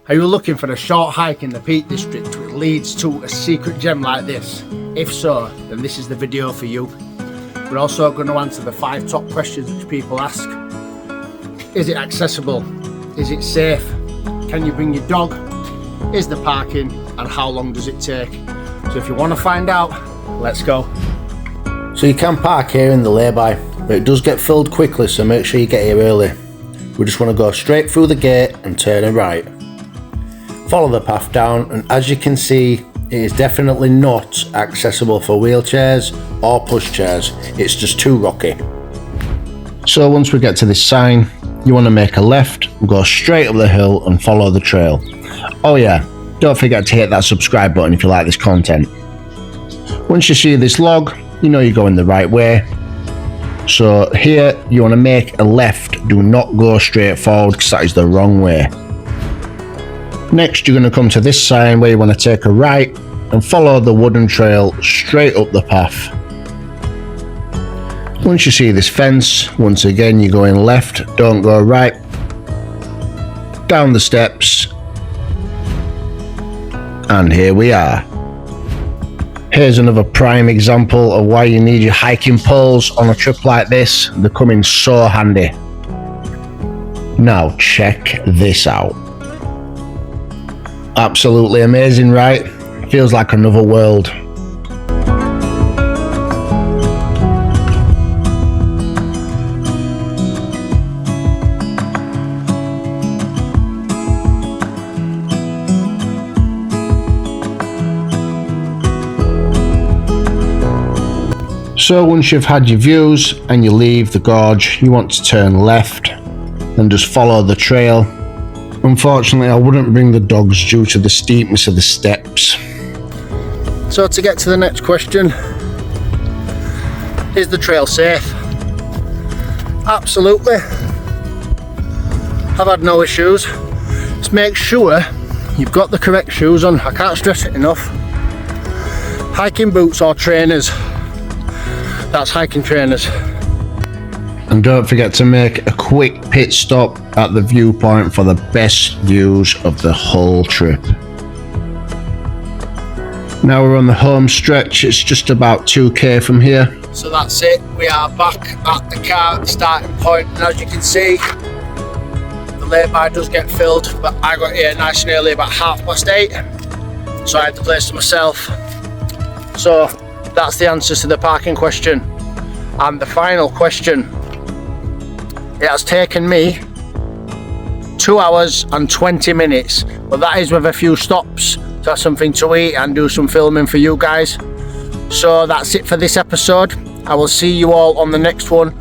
Are you looking for a short hike in the Peak District which leads to a secret gem like this? If so, then this is the video for you. We're also going to answer the 5 top questions which people ask. Is it accessible? Is it safe? Can you bring your dog? Is the parking? And how long does it take? So if you want to find out, let's go. So you can park here in the lay-by, but it does get filled quickly, so make sure you get here early. We just want to go straight through the gate and turn a right. Follow the path down, and as you can see, it is definitely not accessible for wheelchairs or pushchairs. It's just too rocky. So once we get to this sign, you want to make a left, go straight up the hill and follow the trail. Oh yeah, don't forget to hit that subscribe button if you like this content. Once you see this log, you know you're going the right way. So here you want to make a left, do not go straight forward because that is the wrong way. Next, you're going to come to this sign where you want to take a right and follow the wooden trail straight up the path. Once you see this fence, once again you're going left, don't go right. Down the steps, and here we are. Here's another prime example of why you need your hiking poles on a trip like this. They come in so handy. Now check this out. Absolutely amazing, right? Feels like another world. So once you've had your views and you leave the gorge, you want to turn left and just follow the trail. Unfortunately, I wouldn't bring the dogs due to the steepness of the steps. So to get to the next question, is the trail safe? Absolutely. I've had no issues. Just make sure you've got the correct shoes on. I can't stress it enough. Hiking boots or trainers. That's hiking trainers. And don't forget to make a quick pit stop at the viewpoint for the best views of the whole trip. Now we're on the home stretch. It's just about 2k from here. So that's it. We are back at the car at the starting point, and as you can see, the lay-by does get filled, but I got here nice and early, about 8:30, so I had the place to myself. So that's the answers to the parking question. And the final question, it has taken me 2 hours and 20 minutes, but that is with a few stops to have something to eat and do some filming for you guys. So that's it for this episode. I will see you all on the next one,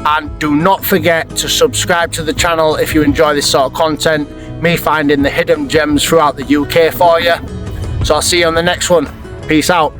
and do not forget to subscribe to the channel if you enjoy this sort of content, me finding the hidden gems throughout the UK for you. So I'll see you on the next one. Peace out.